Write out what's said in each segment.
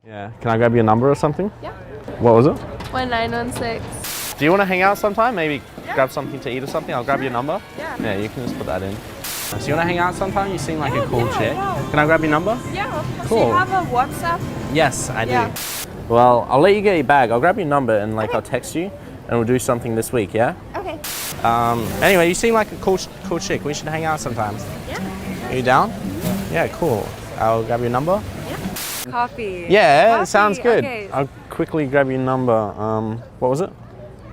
Yeah. Can I grab your number or something? Yeah. What was it? 1916. Do you want to hang out sometime? Maybe grab something to eat or something? I'll grab your number. Yeah. Yeah, you can just put that in. So you want to hang out sometime? You seem like a cool chick. Yeah. Can I grab your number? Yeah, of course. Cool. Do you have a WhatsApp? Yes, I do. Yeah. Well, I'll let you get your bag. I'll grab your number and I'll text you and we'll do something this week, yeah? Okay. Anyway, you seem like a cool chick. We should hang out sometimes. Yeah. Are you down? Yeah, cool. I'll grab your number. Coffee. Yeah, Coffee. it sounds good. Okay. I'll quickly grab your number. What was it?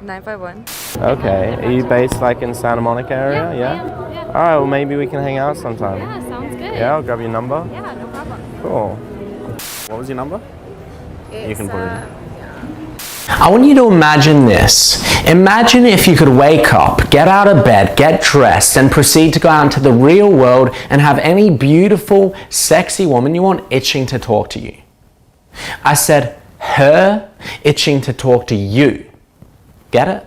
951. Okay. Are you based like in Santa Monica area? Yeah. All right. Well, maybe we can hang out sometime. Yeah, sounds good. Yeah, I'll grab your number. Yeah, no problem. Cool. What was your number? You can put it. I want you to imagine this. Imagine if you could wake up, get out of bed, get dressed, and proceed to go out into the real world and have any beautiful, sexy woman you want itching to talk to you. I said, her itching to talk to you. Get it?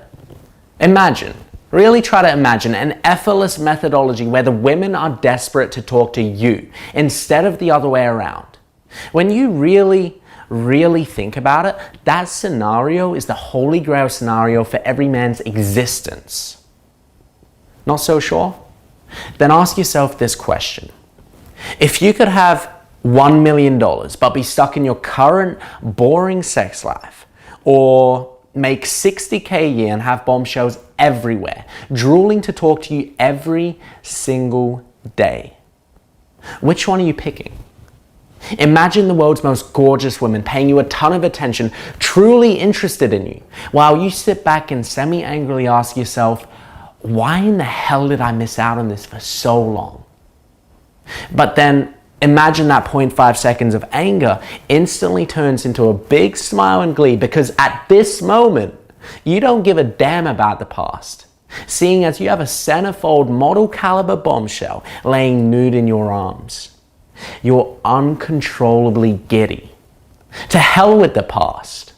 Imagine. Really try to imagine an effortless methodology where the women are desperate to talk to you instead of the other way around. When you really think about it, that scenario is the holy grail scenario for every man's existence. Not so sure? Then ask yourself this question. If you could have $1 million but be stuck in your current boring sex life, or make $60K a year and have bombshells everywhere, drooling to talk to you every single day, which one are you picking? Imagine the world's most gorgeous woman paying you a ton of attention, truly interested in you, while you sit back and semi-angrily ask yourself, why in the hell did I miss out on this for so long? But then imagine that 0.5 seconds of anger instantly turns into a big smile and glee because at this moment, you don't give a damn about the past, seeing as you have a centerfold model caliber bombshell laying nude in your arms. You're uncontrollably giddy. To hell with the past.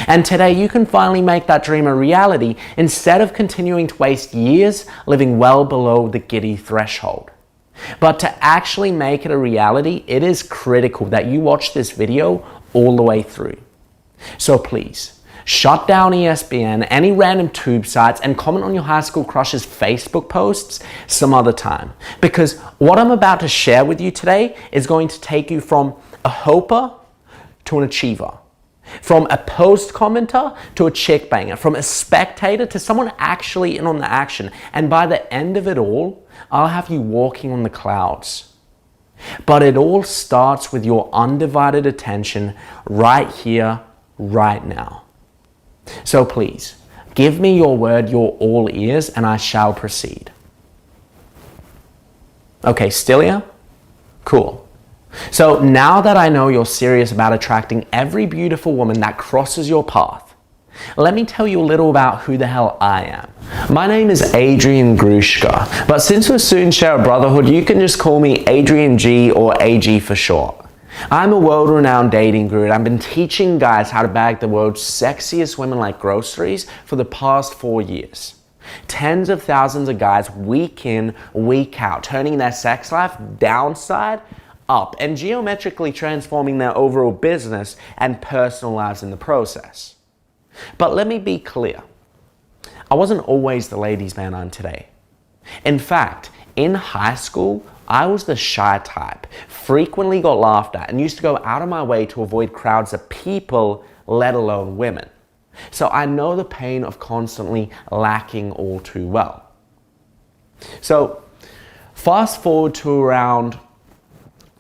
And today you can finally make that dream a reality instead of continuing to waste years living well below the giddy threshold. But to actually make it a reality, it is critical that you watch this video all the way through. So please, shut down ESPN, any random tube sites, and comment on your high school crush's Facebook posts some other time. Because what I'm about to share with you today is going to take you from a hoper to an achiever. From a post commenter to a chick banger. From a spectator to someone actually in on the action. And by the end of it all, I'll have you walking on the clouds. But it all starts with your undivided attention right here, right now. So please, give me your word, you're all ears, and I shall proceed. Okay, still here? Cool. So now that I know you're serious about attracting every beautiful woman that crosses your path, let me tell you a little about who the hell I am. My name is Adrian Grushka, but since we'll soon share a brotherhood, you can just call me Adrian G or AG for short. I'm a world-renowned dating guru and I've been teaching guys how to bag the world's sexiest women like groceries for the past 4 years. Tens of thousands of guys week in, week out, turning their sex life downside up and geometrically transforming their overall business and personal lives in the process. But let me be clear. I wasn't always the ladies' man I'm today. In fact, in high school, I was the shy type, frequently got laughed at, and used to go out of my way to avoid crowds of people, let alone women. So I know the pain of constantly lacking all too well. So fast forward to around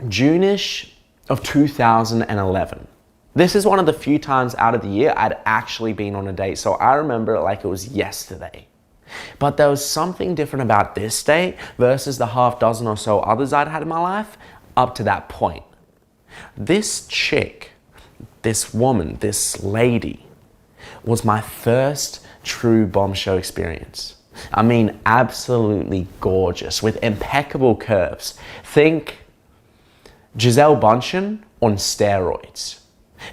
June-ish of 2011. This is one of the few times out of the year I'd actually been on a date, so I remember it like it was yesterday. But there was something different about this date versus the half dozen or so others I'd had in my life up to that point. This chick, this woman, this lady, was my first true bombshell experience. I mean, absolutely gorgeous, with impeccable curves. Think Gisele Bündchen on steroids.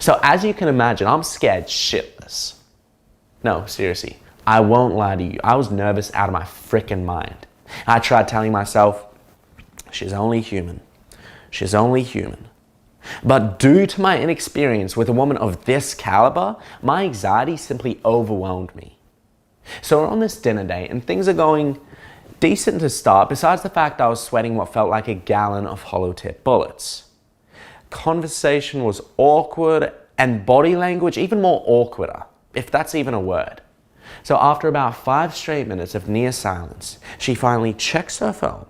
So as you can imagine, I'm scared shitless. No, seriously. I won't lie to you, I was nervous out of my freaking mind. I tried telling myself, she's only human. She's only human. But due to my inexperience with a woman of this caliber, my anxiety simply overwhelmed me. So we're on this dinner date and things are going decent to start, besides the fact I was sweating what felt like a gallon of hollow tip bullets. Conversation was awkward and body language even more awkwarder, if that's even a word. So after about 5 straight minutes of near silence, she finally checks her phone,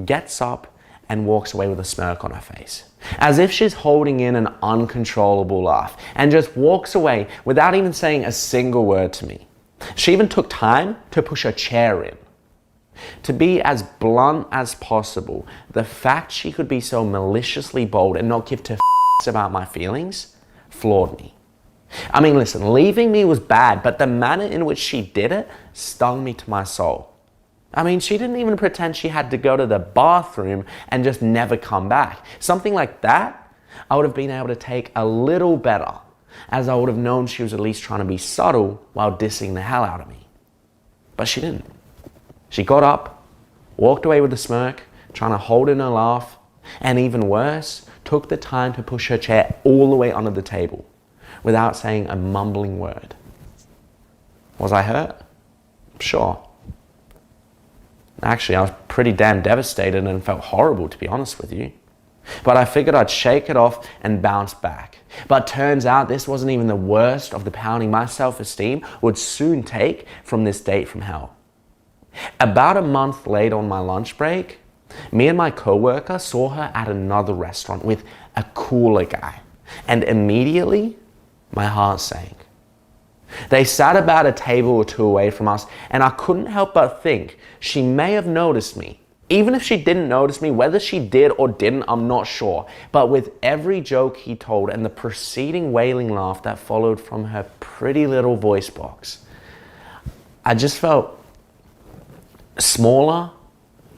gets up, and walks away with a smirk on her face, as if she's holding in an uncontrollable laugh, and just walks away without even saying a single word to me. She even took time to push her chair in. To be as blunt as possible, the fact she could be so maliciously bold and not give two f***s about my feelings floored me. I mean, listen, leaving me was bad, but the manner in which she did it stung me to my soul. I mean, she didn't even pretend she had to go to the bathroom and just never come back. Something like that, I would have been able to take a little better, as I would have known she was at least trying to be subtle while dissing the hell out of me. But she didn't. She got up, walked away with a smirk, trying to hold in her laugh, and even worse, took the time to push her chair all the way under the table without saying a mumbling word. Was I hurt? Sure. Actually, I was pretty damn devastated and felt horrible, to be honest with you. But I figured I'd shake it off and bounce back. But turns out this wasn't even the worst of the pounding my self-esteem would soon take from this date from hell. About a month later on my lunch break, me and my coworker saw her at another restaurant with a cooler guy, and immediately my heart sank. They sat about a table or two away from us, and I couldn't help but think she may have noticed me. Even if she didn't notice me, whether she did or didn't, I'm not sure. But with every joke he told and the preceding wailing laugh that followed from her pretty little voice box, I just felt smaller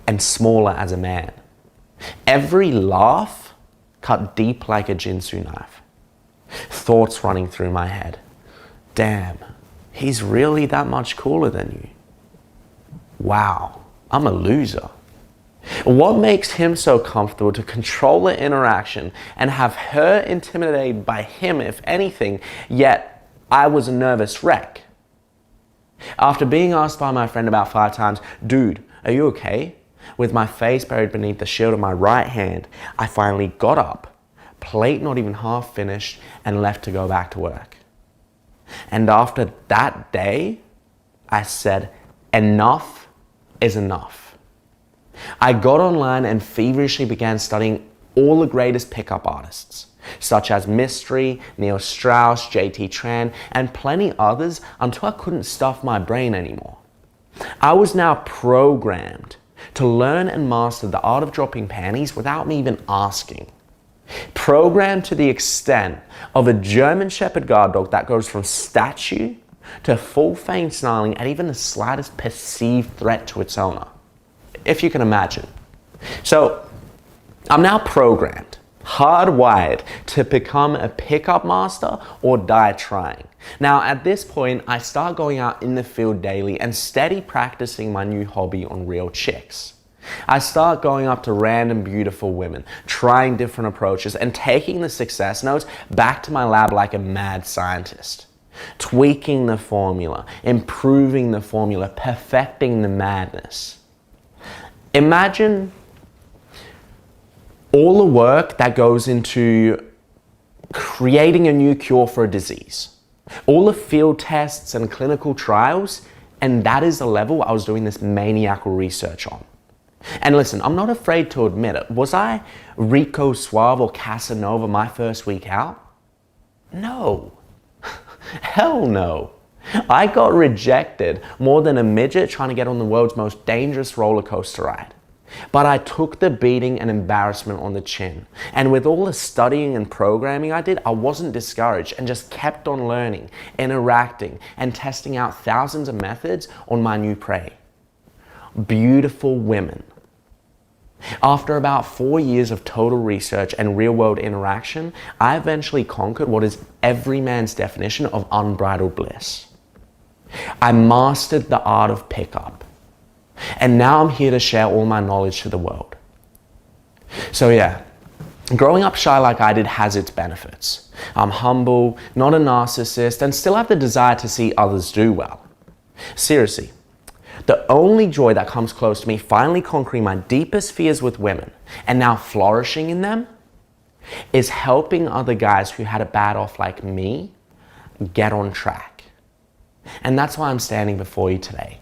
and smaller as a man. Every laugh cut deep like a Jinsu knife. Thoughts running through my head. Damn, he's really that much cooler than you. Wow, I'm a loser. What makes him so comfortable to control the interaction and have her intimidated by him, if anything, yet I was a nervous wreck? After being asked by my friend about 5 times, dude, are you okay? With my face buried beneath the shield of my right hand, I finally got up, plate not even half finished, and left to go back to work. And after that day, I said, enough is enough. I got online and feverishly began studying all the greatest pickup artists, such as Mystery, Neil Strauss, JT Tran, and plenty others until I couldn't stuff my brain anymore. I was now programmed to learn and master the art of dropping panties without me even asking. Programmed to the extent of a German Shepherd guard dog that goes from statue to full feigned snarling at even the slightest perceived threat to its owner, if you can imagine. So I'm now programmed, hardwired to become a pickup master or die trying. Now at this point, I start going out in the field daily and steady practicing my new hobby on real chicks. I start going up to random beautiful women, trying different approaches, and taking the success notes back to my lab like a mad scientist. Tweaking the formula, improving the formula, perfecting the madness. Imagine all the work that goes into creating a new cure for a disease. All the field tests and clinical trials, and that is the level I was doing this maniacal research on. And listen, I'm not afraid to admit it. Was I Rico Suave or Casanova my first week out? No. Hell no. I got rejected more than a midget trying to get on the world's most dangerous roller coaster ride. But I took the beating and embarrassment on the chin. And with all the studying and programming I did, I wasn't discouraged and just kept on learning, interacting, and testing out thousands of methods on my new prey. Beautiful women. After about 4 years of total research and real-world interaction, I eventually conquered what is every man's definition of unbridled bliss. I mastered the art of pickup, and now I'm here to share all my knowledge to the world. So yeah, Growing up shy like I did has its benefits. I'm humble, not a narcissist, and still have the desire to see others do well. Seriously, the only joy that comes close to me finally conquering my deepest fears with women and now flourishing in them is helping other guys who had it bad off like me get on track. And that's why I'm standing before you today.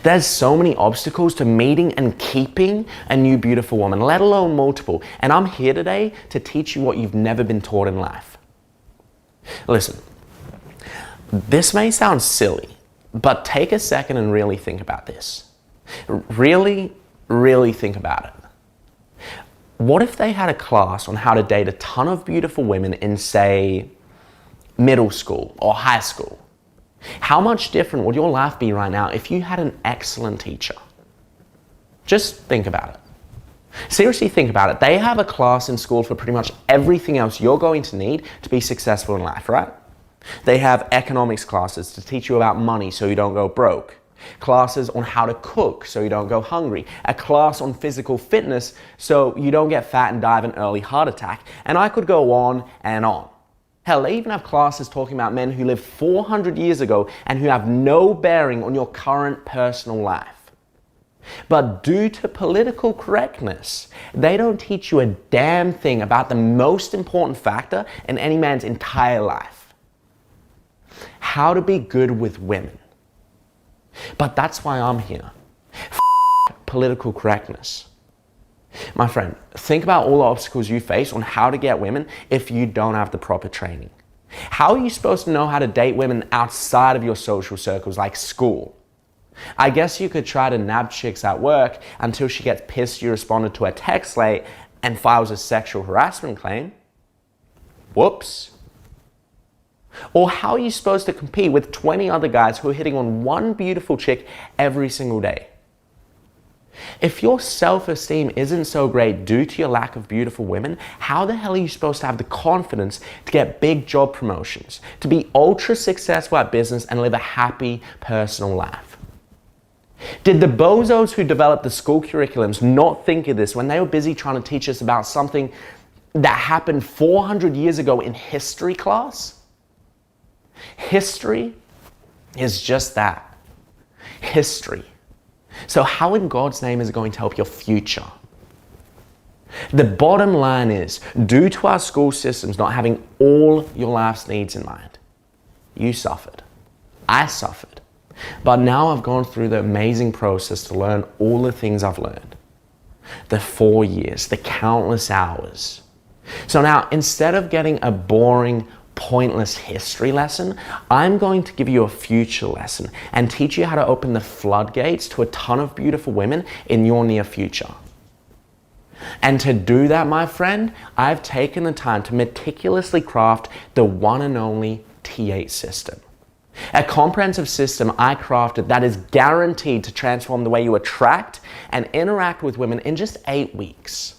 There's so many obstacles to meeting and keeping a new beautiful woman, let alone multiple. And I'm here today to teach you what you've never been taught in life. Listen, this may sound silly, but take a second and really think about this. Really think about it. What if they had a class on how to date a ton of beautiful women in, say, middle school or high school? How much different would your life be right now if you had an excellent teacher? Just think about it. Seriously, think about it. They have a class in school for pretty much everything else you're going to need to be successful in life, right? They have economics classes to teach you about money so you don't go broke. Classes on how to cook so you don't go hungry. A class on physical fitness so you don't get fat and die of an early heart attack. And I could go on and on. Hell, they even have classes talking about men who lived 400 years ago and who have no bearing on your current personal life. But due to political correctness, they don't teach you a damn thing about the most important factor in any man's entire life: how to be good with women. But that's why I'm here. Political correctness. My friend, think about all the obstacles you face on how to get women if you don't have the proper training. How are you supposed to know how to date women outside of your social circles like school? I guess you could try to nab chicks at work until she gets pissed you responded to a text late and files a sexual harassment claim. Whoops. Or how are you supposed to compete with 20 other guys who are hitting on one beautiful chick every single day? If your self-esteem isn't so great due to your lack of beautiful women, how the hell are you supposed to have the confidence to get big job promotions, to be ultra successful at business and live a happy personal life? Did the bozos who developed the school curriculums not think of this when they were busy trying to teach us about something that happened 400 years ago in history class? History is just that. History. So how in God's name is it going to help your future? The bottom line is, due to our school systems not having all your life's needs in mind, you suffered. I suffered. But now I've gone through the amazing process to learn all the things I've learned. The 4 years, the countless hours. So now, instead of getting a boring, pointless history lesson, I'm going to give you a future lesson and teach you how to open the floodgates to a ton of beautiful women in your near future. And to do that, my friend, I've taken the time to meticulously craft the one and only T8 system. A comprehensive system I crafted that is guaranteed to transform the way you attract and interact with women in just 8 weeks.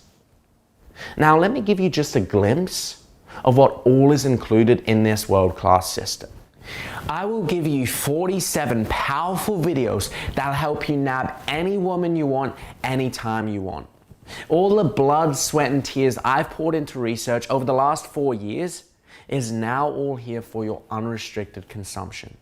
Now, let me give you just a glimpse of what all is included in this world-class system. I will give you 47 powerful videos that'll help you nab any woman you want, anytime you want. All the blood, sweat, and tears I've poured into research over the last 4 years is now all here for your unrestricted consumption.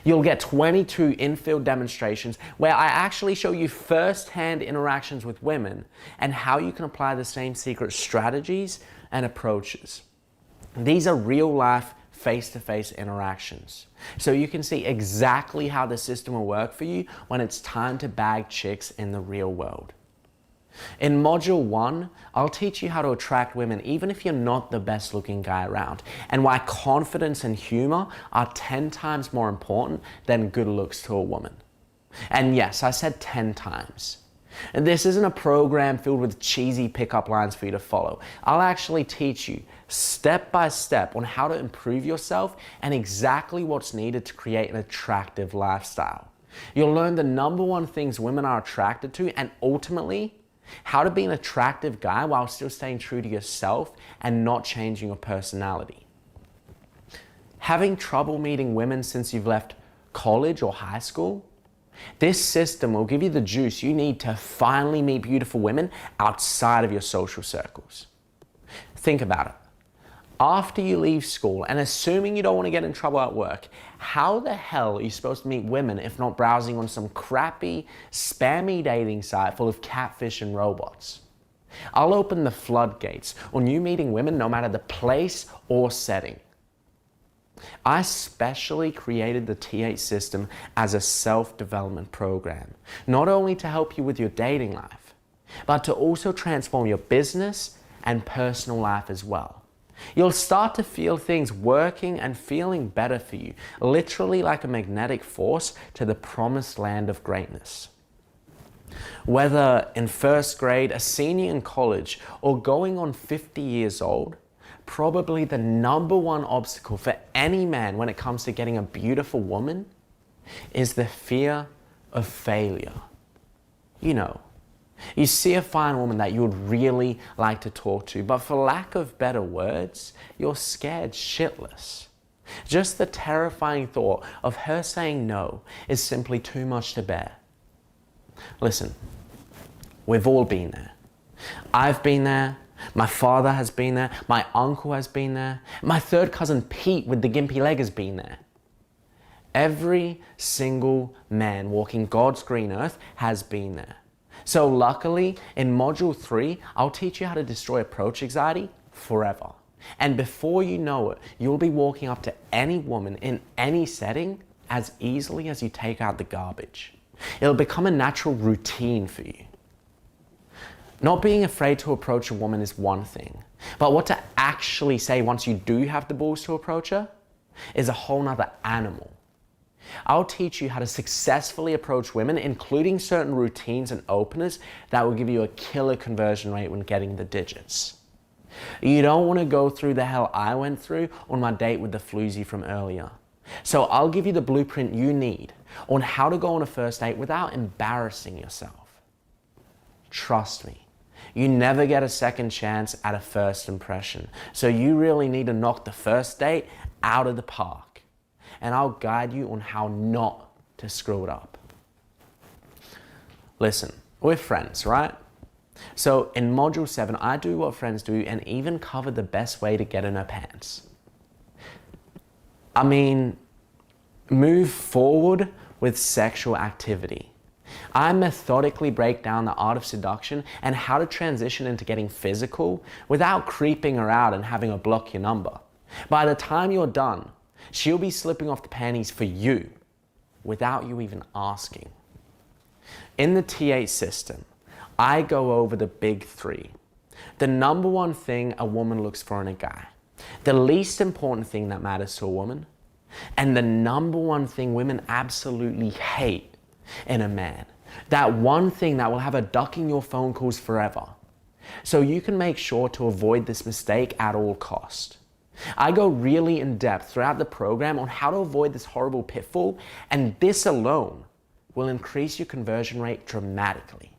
You'll get 22 in-field demonstrations where I actually show you first-hand interactions with women and how you can apply the same secret strategies and approaches. These are real-life, face-to-face interactions. So you can see exactly how the system will work for you when it's time to bag chicks in the real world. In Module 1, I'll teach you how to attract women even if you're not the best looking guy around, and why confidence and humor are 10 times more important than good looks to a woman. And yes, I said 10 times. And this isn't a program filled with cheesy pickup lines for you to follow. I'll actually teach you step by step on how to improve yourself and exactly what's needed to create an attractive lifestyle. You'll learn the #1 things women are attracted to, and ultimately, how to be an attractive guy while still staying true to yourself and not changing your personality. Having trouble meeting women since you've left college or high school? This system will give you the juice you need to finally meet beautiful women outside of your social circles. Think about it. After you leave school, and assuming you don't want to get in trouble at work, how the hell are you supposed to meet women if not browsing on some crappy, spammy dating site full of catfish and robots? I'll open the floodgates on you meeting women no matter the place or setting. I specially created the T8 system as a self-development program, not only to help you with your dating life, but to also transform your business and personal life as well. You'll start to feel things working and feeling better for you, literally like a magnetic force to the promised land of greatness. Whether in first grade, a senior in college, or going on 50 years old, probably the number one obstacle for any man when it comes to getting a beautiful woman is the fear of failure. You know, you see a fine woman that you would really like to talk to, but for lack of better words, you're scared shitless. Just the terrifying thought of her saying no is simply too much to bear. Listen, we've all been there. I've been there. My father has been there. My uncle has been there. My third cousin Pete with the gimpy leg has been there. Every single man walking God's green earth has been there. So luckily, in Module 3, I'll teach you how to destroy approach anxiety forever. And before you know it, you'll be walking up to any woman in any setting as easily as you take out the garbage. It'll become a natural routine for you. Not being afraid to approach a woman is one thing, but what to actually say once you do have the balls to approach her is a whole nother animal. I'll teach you how to successfully approach women, including certain routines and openers that will give you a killer conversion rate when getting the digits. You don't want to go through the hell I went through on my date with the floozy from earlier. So I'll give you the blueprint you need on how to go on a first date without embarrassing yourself. Trust me, you never get a second chance at a first impression. So you really need to knock the first date out of the park. And I'll guide you on how not to screw it up. Listen, we're friends, right? So in Module 7, I do what friends do and even cover the best way to get in her pants. I mean, move forward with sexual activity. I methodically break down the art of seduction and how to transition into getting physical without creeping her out and having her block your number. By the time you're done, she'll be slipping off the panties for you without you even asking. In the T8 system, I go over the big three. The number one thing a woman looks for in a guy, the least important thing that matters to a woman, and the number one thing women absolutely hate in a man. That one thing that will have her ducking your phone calls forever. So you can make sure to avoid this mistake at all cost. I go really in depth throughout the program on how to avoid this horrible pitfall, and this alone will increase your conversion rate dramatically.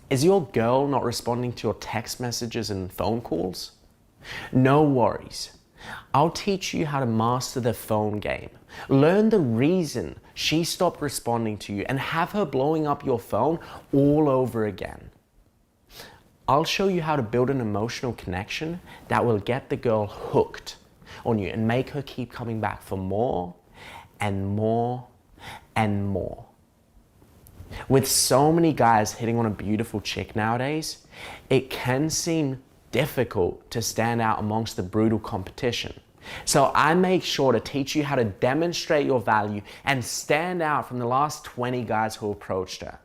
Is your girl not responding to your text messages and phone calls? No worries. I'll teach you how to master the phone game. Learn the reason she stopped responding to you and have her blowing up your phone all over again. I'll show you how to build an emotional connection that will get the girl hooked on you and make her keep coming back for more and more and more. With so many guys hitting on a beautiful chick nowadays, it can seem difficult to stand out amongst the brutal competition. So I make sure to teach you how to demonstrate your value and stand out from the last 20 guys who approached her.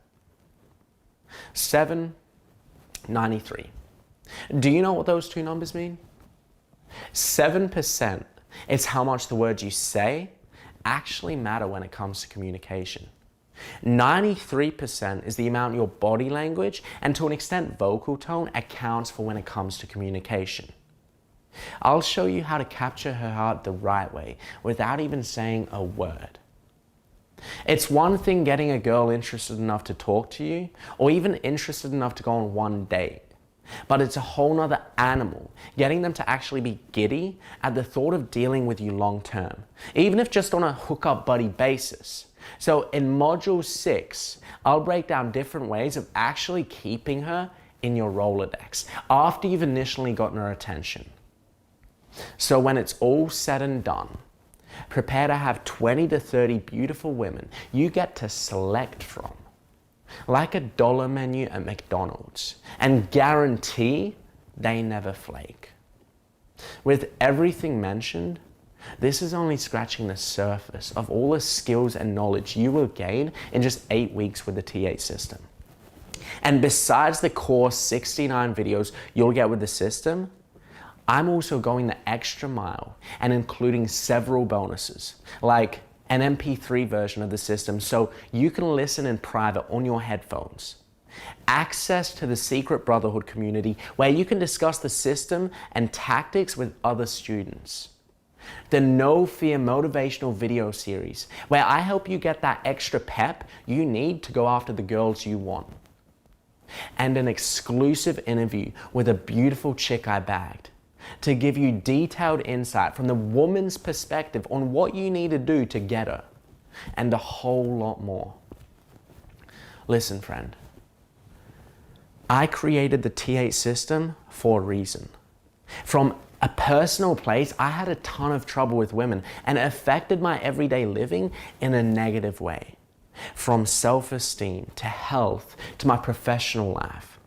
793. Do you know what those two numbers mean? 7% is how much the words you say actually matter when it comes to communication. 93% is the amount your body language and to an extent vocal tone accounts for when it comes to communication. I'll show you how to capture her heart the right way without even saying a word. It's one thing getting a girl interested enough to talk to you or even interested enough to go on one date. But it's a whole nother animal, getting them to actually be giddy at the thought of dealing with you long term, even if just on a hookup buddy basis. So in Module 6, I'll break down different ways of actually keeping her in your Rolodex after you've initially gotten her attention. So when it's all said and done, prepare to have 20 to 30 beautiful women you get to select from, like a dollar menu at McDonald's, and guarantee they never flake. With everything mentioned, this is only scratching the surface of all the skills and knowledge you will gain in just 8 weeks with the T8 system. And besides the core 69 videos you'll get with the system, I'm also going the extra mile and including several bonuses, like an MP3 version of the system so you can listen in private on your headphones, access to the Secret Brotherhood community where you can discuss the system and tactics with other students, the No Fear motivational video series where I help you get that extra pep you need to go after the girls you want, and an exclusive interview with a beautiful chick I bagged to give you detailed insight from the woman's perspective on what you need to do to get her, and a whole lot more. Listen, friend, I created the T8 system for a reason. From a personal place, I had a ton of trouble with women and it affected my everyday living in a negative way. From self-esteem to health to my professional life.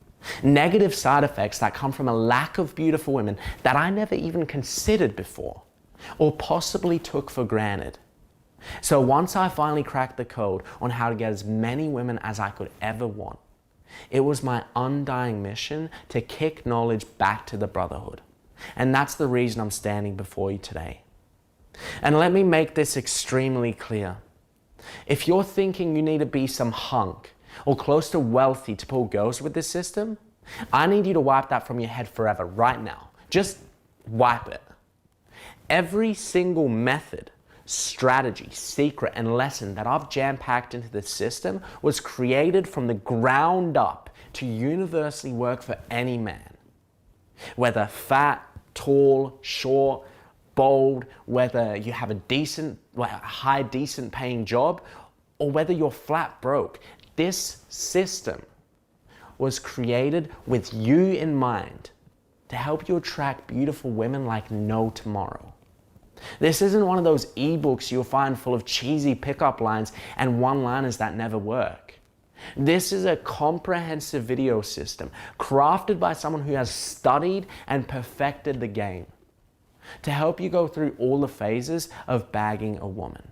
Negative side effects that come from a lack of beautiful women that I never even considered before or possibly took for granted. So once I finally cracked the code on how to get as many women as I could ever want, it was my undying mission to kick knowledge back to the Brotherhood. And that's the reason I'm standing before you today. And let me make this extremely clear. If you're thinking you need to be some hunk or close to wealthy to pull girls with this system, I need you to wipe that from your head forever, right now. Just wipe it. Every single method, strategy, secret, and lesson that I've jam-packed into this system was created from the ground up to universally work for any man. Whether fat, tall, short, bold, whether you have a high decent paying job, or whether you're flat broke, this system was created with you in mind to help you attract beautiful women like no tomorrow. This isn't one of those ebooks you'll find full of cheesy pickup lines and one-liners that never work. This is a comprehensive video system crafted by someone who has studied and perfected the game to help you go through all the phases of bagging a woman.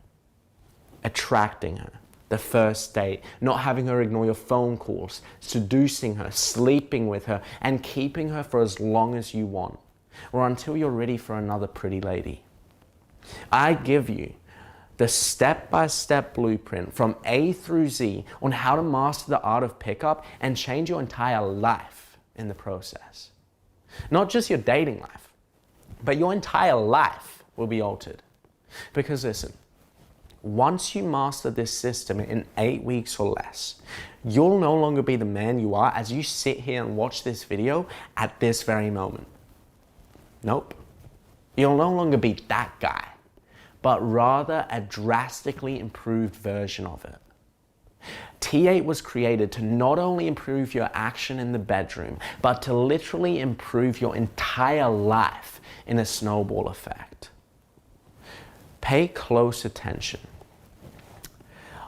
Attracting her, the first date, not having her ignore your phone calls, seducing her, sleeping with her, and keeping her for as long as you want, or until you're ready for another pretty lady. I give you the step-by-step blueprint from A through Z on how to master the art of pickup and change your entire life in the process. Not just your dating life, but your entire life will be altered. Because listen, once you master this system in 8 weeks or less, you'll no longer be the man you are as you sit here and watch this video at this very moment. Nope. You'll no longer be that guy, but rather a drastically improved version of it. T8 was created to not only improve your action in the bedroom, but to literally improve your entire life in a snowball effect. Pay close attention.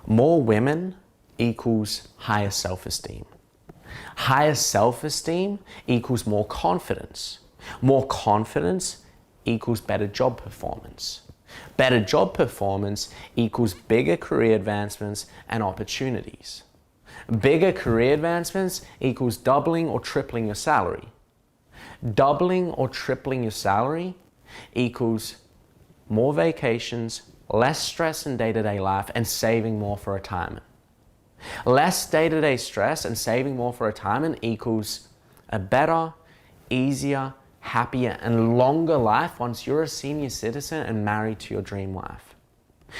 More women equals higher self-esteem. Higher self-esteem equals more confidence. More confidence equals better job performance. Better job performance equals bigger career advancements and opportunities. Bigger career advancements equals doubling or tripling your salary. Doubling or tripling your salary equals more vacations, less stress in day-to-day life, and saving more for retirement. Less day-to-day stress and saving more for retirement equals a better, easier, happier, and longer life once you're a senior citizen and married to your dream wife.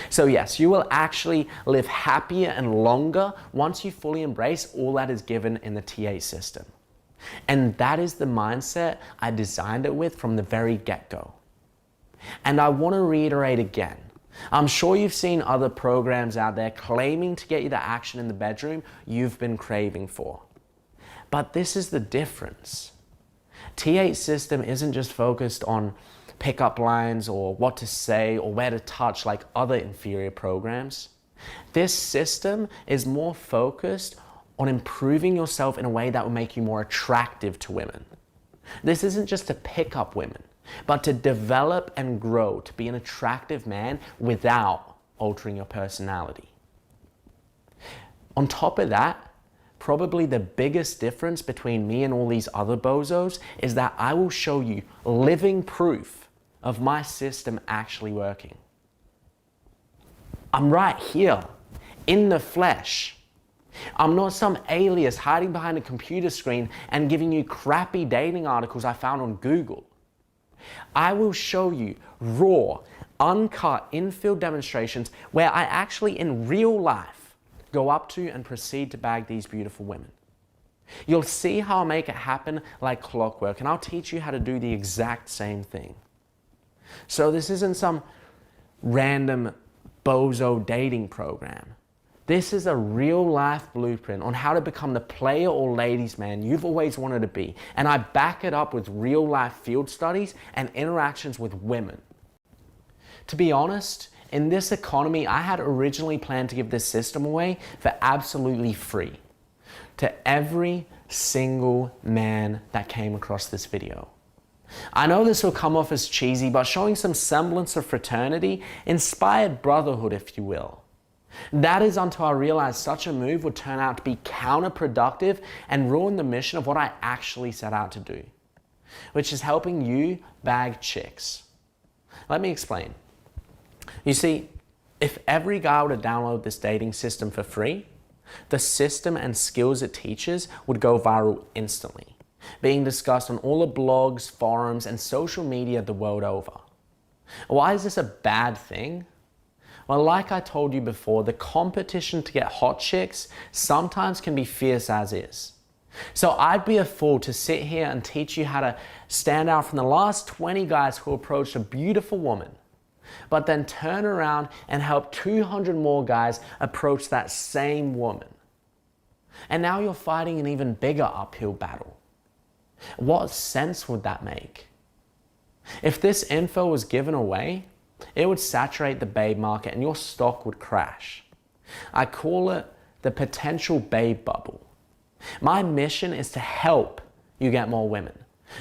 So yes, you will actually live happier and longer once you fully embrace all that is given in the T8 system. And that is the mindset I designed it with from the very get-go. And I want to reiterate again, I'm sure you've seen other programs out there claiming to get you the action in the bedroom you've been craving for. But this is the difference. T8 system isn't just focused on pickup lines or what to say or where to touch like other inferior programs. This system is more focused on improving yourself in a way that will make you more attractive to women. This isn't just to pick up women, but to develop and grow to be an attractive man without altering your personality. On top of that, probably the biggest difference between me and all these other bozos is that I will show you living proof of my system actually working. I'm right here, in the flesh. I'm not some alias hiding behind a computer screen and giving you crappy dating articles I found on Google. I will show you raw, uncut, in-field demonstrations where I actually, in real life, go up to and proceed to bag these beautiful women. You'll see how I make it happen like clockwork, and I'll teach you how to do the exact same thing. So this isn't some random bozo dating program. This is a real life blueprint on how to become the player or ladies man you've always wanted to be, and I back it up with real life field studies and interactions with women. To be honest, in this economy, I had originally planned to give this system away for absolutely free to every single man that came across this video. I know this will come off as cheesy, but showing some semblance of fraternity, inspired brotherhood, if you will. That is until I realized such a move would turn out to be counterproductive and ruin the mission of what I actually set out to do, which is helping you bag chicks. Let me explain. You see, if every guy were to download this dating system for free, the system and skills it teaches would go viral instantly, being discussed on all the blogs, forums, and social media the world over. Why is this a bad thing? Well, like I told you before, the competition to get hot chicks sometimes can be fierce as is. So I'd be a fool to sit here and teach you how to stand out from the last 20 guys who approached a beautiful woman, but then turn around and help 200 more guys approach that same woman. And now you're fighting an even bigger uphill battle. What sense would that make? If this info was given away, it would saturate the babe market and your stock would crash. I call it the potential babe bubble. My mission is to help you get more women,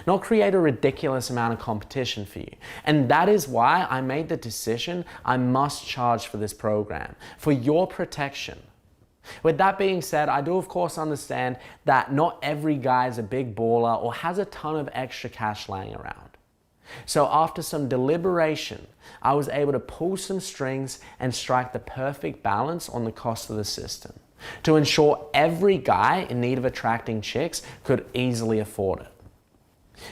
not create a ridiculous amount of competition for you. And that is why I made the decision I must charge for this program, for your protection. With that being said, I do of course understand that not every guy is a big baller or has a ton of extra cash laying around. So after some deliberation, I was able to pull some strings and strike the perfect balance on the cost of the system to ensure every guy in need of attracting chicks could easily afford it.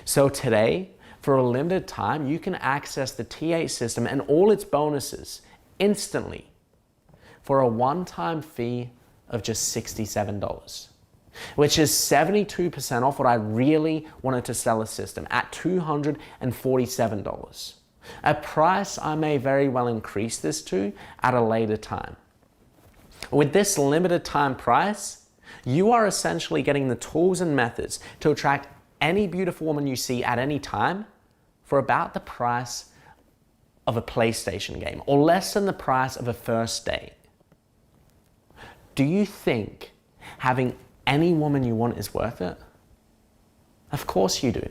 So today, for a limited time, you can access the T8 system and all its bonuses instantly for a one-time fee of just $67. Which is 72% off what I really wanted to sell a system at $247. A price I may very well increase this to at a later time. With this limited time price, you are essentially getting the tools and methods to attract any beautiful woman you see at any time for about the price of a PlayStation game or less than the price of a first date. Do you think having any woman you want is worth it? Of course you do.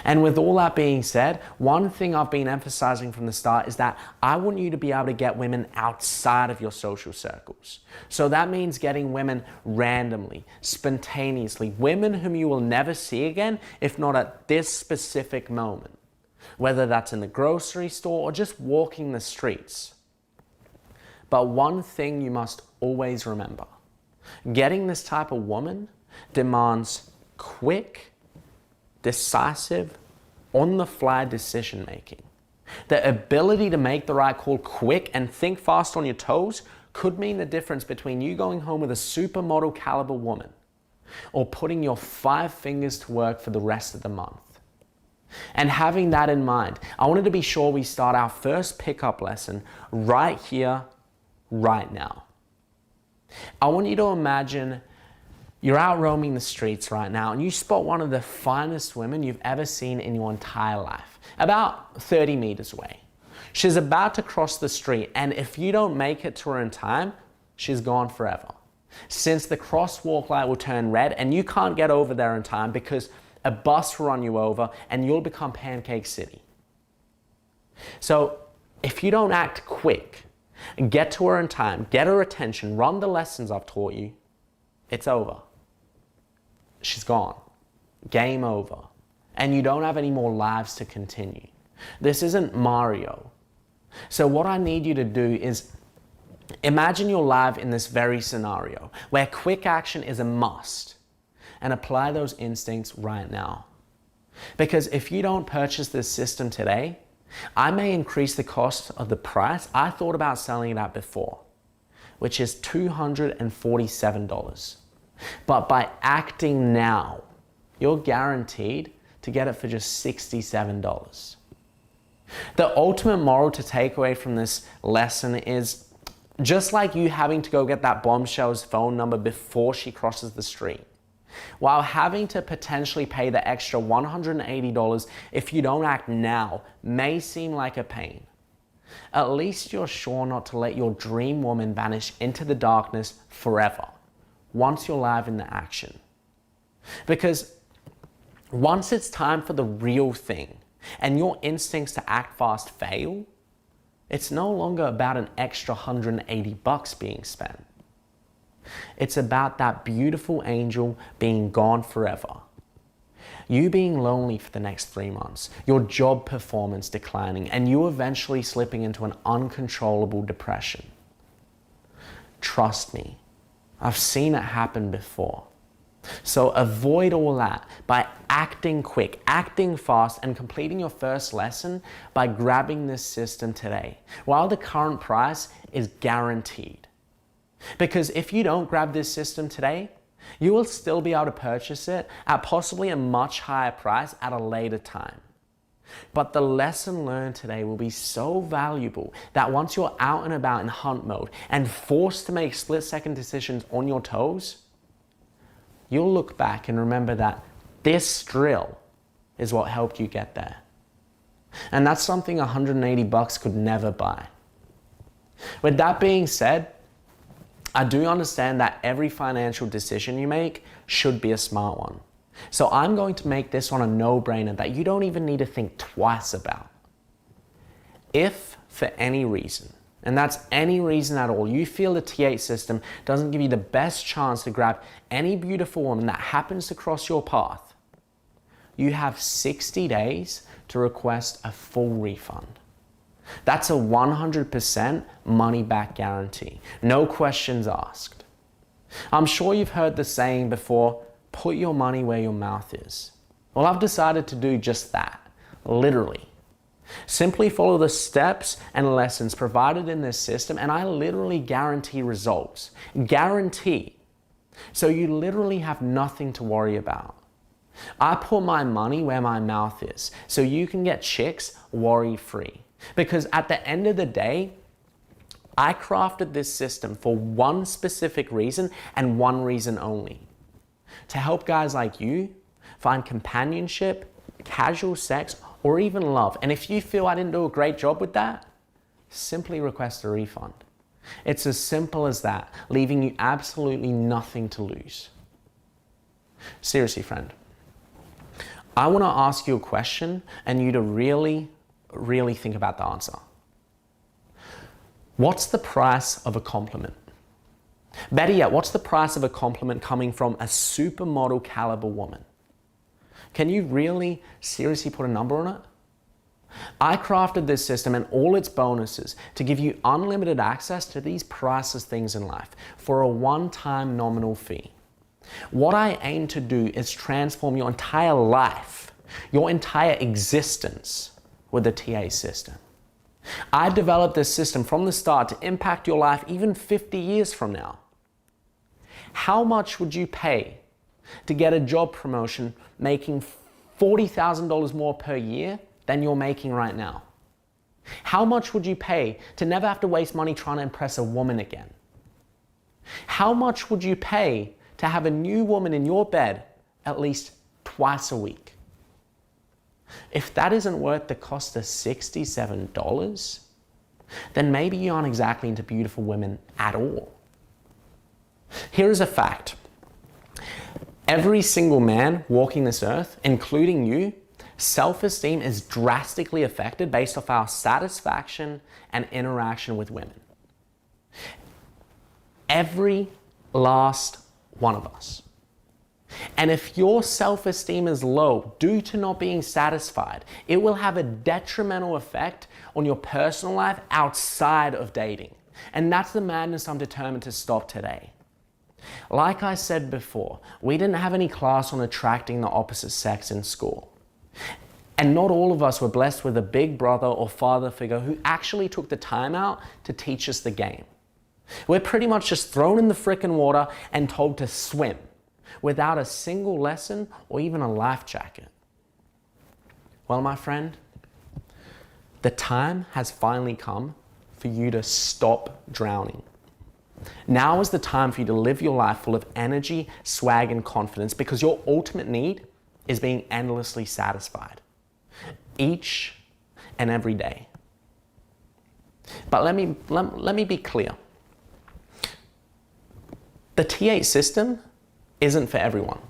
And with all that being said, one thing I've been emphasizing from the start is that I want you to be able to get women outside of your social circles. So that means getting women randomly, spontaneously, women whom you will never see again, if not at this specific moment, whether that's in the grocery store or just walking the streets. But one thing you must always remember: getting this type of woman demands quick, decisive, on-the-fly decision-making. The ability to make the right call quick and think fast on your toes could mean the difference between you going home with a supermodel caliber woman or putting your 5 fingers to work for the rest of the month. And having that in mind, I wanted to be sure we start our first pickup lesson right here, right now. I want you to imagine You're out roaming the streets right now and you spot one of the finest women you've ever seen in your entire life, about 30 meters away. She's about to cross the street, and if you don't make it to her in time, she's gone forever. Since the crosswalk light will turn red and you can't get over there in time because a bus will run you over and you'll become Pancake City. So if you don't act quick and get to her in time, get her attention, run the lessons I've taught you, it's over. She's gone. Game over. And you don't have any more lives to continue. This isn't Mario. So what I need you to do is imagine you're live in this very scenario where quick action is a must, and apply those instincts right now. Because if you don't purchase this system today, I may increase the cost of the price I thought about selling it at before, which is $247. But by acting now, you're guaranteed to get it for just $67. The ultimate moral to take away from this lesson is, just like you having to go get that bombshell's phone number before she crosses the street, while having to potentially pay the extra $180 if you don't act now may seem like a pain, at least you're sure not to let your dream woman vanish into the darkness forever once you're live in the action. Because once it's time for the real thing and your instincts to act fast fail, it's no longer about an extra $180 being spent. It's about that beautiful angel being gone forever. You being lonely for the next 3 months, your job performance declining, and you eventually slipping into an uncontrollable depression. Trust me, I've seen it happen before. So avoid all that by acting quick, acting fast, and completing your first lesson by grabbing this system today, while the current price is guaranteed. Because if you don't grab this system today, you will still be able to purchase it at possibly a much higher price at a later time. But the lesson learned today will be so valuable that once you're out and about in hunt mode and forced to make split-second decisions on your toes, you'll look back and remember that this drill is what helped you get there. And that's something $180 could never buy. With that being said, I do understand that every financial decision you make should be a smart one. So I'm going to make this one a no-brainer that you don't even need to think twice about. If for any reason, and that's any reason at all, you feel the T8 system doesn't give you the best chance to grab any beautiful woman that happens to cross your path, you have 60 days to request a full refund. That's a 100% money-back guarantee. No questions asked. I'm sure you've heard the saying before, put your money where your mouth is. Well, I've decided to do just that, literally. Simply follow the steps and lessons provided in this system, and I literally guarantee results. Guarantee. So you literally have nothing to worry about. I put my money where my mouth is, so you can get chicks worry-free. Because at the end of the day, I crafted this system for one specific reason and one reason only. To help guys like you find companionship, casual sex, or even love. And if you feel I didn't do a great job with that, simply request a refund. It's as simple as that, leaving you absolutely nothing to lose. Seriously, friend, I want to ask you a question and you to really think about the answer. What's the price of a compliment? Better yet, what's the price of a compliment coming from a supermodel caliber woman? Can you really seriously put a number on it? I crafted this system and all its bonuses to give you unlimited access to these priceless things in life for a one-time nominal fee. What I aim to do is transform your entire life, your entire existence with the TA system. I developed this system from the start to impact your life even 50 years from now. How much would you pay to get a job promotion making $40,000 more per year than you're making right now? How much would you pay to never have to waste money trying to impress a woman again? How much would you pay to have a new woman in your bed at least twice a week. If that isn't worth the cost of $67, then maybe you aren't exactly into beautiful women at all. Here is a fact. Every single man walking this earth, including you, self-esteem is drastically affected based off our satisfaction and interaction with women. Every last one of us. And if your self-esteem is low due to not being satisfied, it will have a detrimental effect on your personal life outside of dating. And that's the madness I'm determined to stop today. Like I said before, we didn't have any class on attracting the opposite sex in school. And not all of us were blessed with a big brother or father figure who actually took the time out to teach us the game. We're pretty much just thrown in the frickin' water and told to swim without a single lesson or even a life jacket. Well, my friend, the time has finally come for you to stop drowning. Now is the time for you to live your life full of energy, swag, and confidence, because your ultimate need is being endlessly satisfied each and every day. But let me be clear. The T8 system isn't for everyone.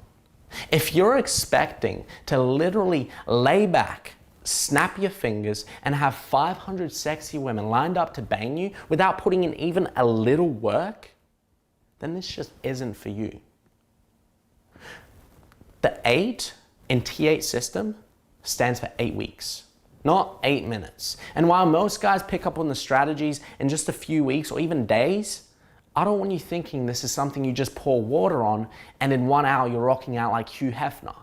If you're expecting to literally lay back, snap your fingers, and have 500 sexy women lined up to bang you without putting in even a little work, then this just isn't for you. The 8 in T8 system stands for 8 weeks, not 8 minutes. And while most guys pick up on the strategies in just a few weeks or even days, I don't want you thinking this is something you just pour water on and in 1 hour you're rocking out like Hugh Hefner.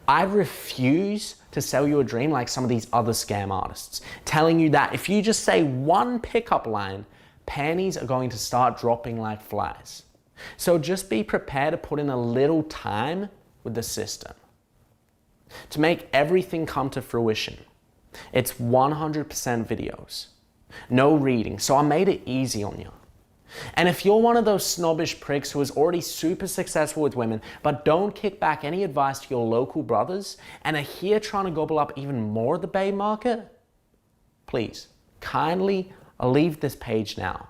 I refuse to sell you a dream like some of these other scam artists, telling you that if you just say one pickup line, panties are going to start dropping like flies. So just be prepared to put in a little time with the system to make everything come to fruition. It's 100% videos, no reading, so I made it easy on you. And if you're one of those snobbish pricks who is already super successful with women, but don't kick back any advice to your local brothers and are here trying to gobble up even more of the babe market, please, kindly leave this page now.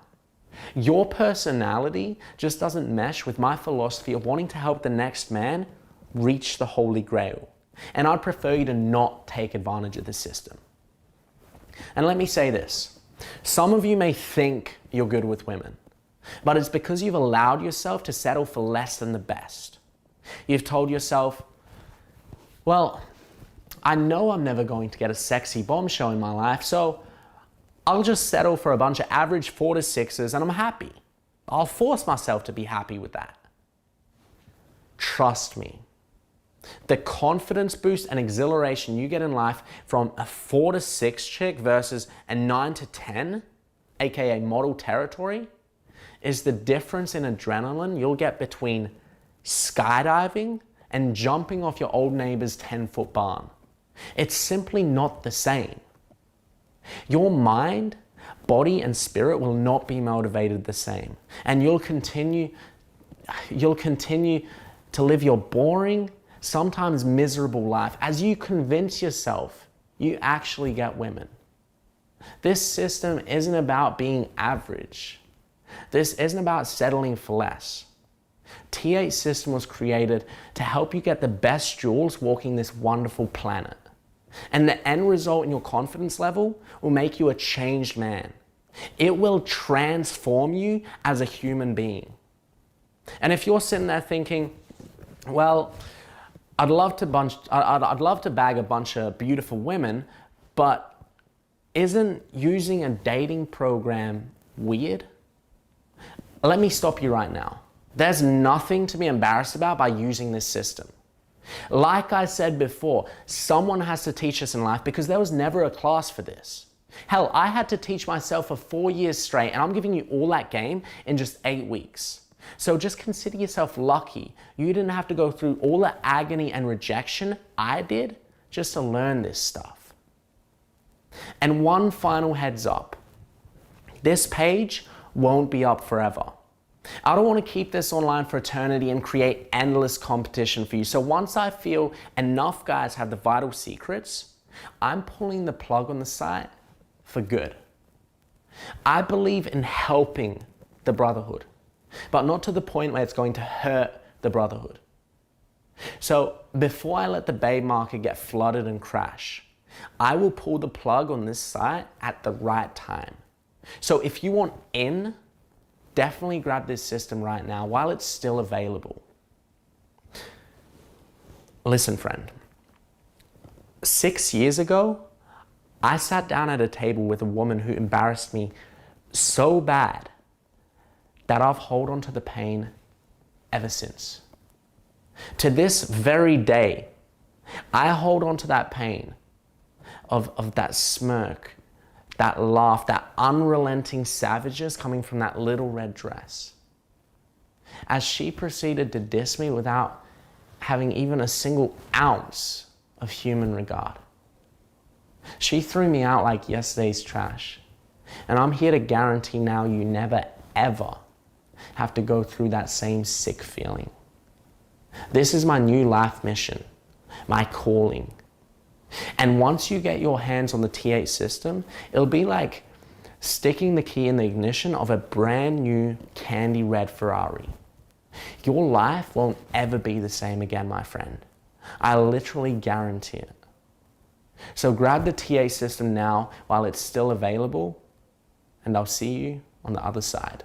Your personality just doesn't mesh with my philosophy of wanting to help the next man reach the Holy Grail. And I'd prefer you to not take advantage of the system. And let me say this. Some of you may think you're good with women, but it's because you've allowed yourself to settle for less than the best. You've told yourself, well, I know I'm never going to get a sexy bombshell in my life, so I'll just settle for a bunch of average 4 to 6s and I'm happy. I'll force myself to be happy with that. Trust me. The confidence boost and exhilaration you get in life from a 4 to 6 chick versus a 9 to 10, aka model territory, is the difference in adrenaline you'll get between skydiving and jumping off your old neighbor's 10-foot barn. It's simply not the same. Your mind, body, and spirit will not be motivated the same, and you'll continue to live your boring, sometimes miserable life as you convince yourself you actually get women. This system isn't about being average. This isn't about settling for less. T8 system was created to help you get the best jewels walking this wonderful planet. And the end result in your confidence level will make you a changed man. It will transform you as a human being. And if you're sitting there thinking, well, I'd love to bag a bunch of beautiful women, but isn't using a dating program weird? Let me stop you right now. There's nothing to be embarrassed about by using this system. Like I said before, someone has to teach us in life because there was never a class for this. Hell, I had to teach myself for 4 years straight, and I'm giving you all that game in just 8 weeks. So just consider yourself lucky you didn't have to go through all the agony and rejection I did just to learn this stuff. And one final heads up. This page won't be up forever. I don't want to keep this online for eternity and create endless competition for you. So once I feel enough guys have the vital secrets, I'm pulling the plug on the site for good. I believe in helping the brotherhood, but not to the point where it's going to hurt the brotherhood. So before I let the babe market get flooded and crash, I will pull the plug on this site at the right time. So if you want in, definitely grab this system right now while it's still available. Listen, friend, 6 years ago, I sat down at a table with a woman who embarrassed me so bad that I've held on to the pain ever since. To this very day, I hold on to that pain of that smirk, that laugh, that unrelenting savageness coming from that little red dress. As she proceeded to diss me without having even a single ounce of human regard. She threw me out like yesterday's trash. And I'm here to guarantee now you never, ever have to go through that same sick feeling. This is my new life mission, my calling. And once you get your hands on the T8 system, it'll be like sticking the key in the ignition of a brand new candy red Ferrari. Your life won't ever be the same again, my friend. I literally guarantee it. So grab the T8 system now while it's still available, and I'll see you on the other side.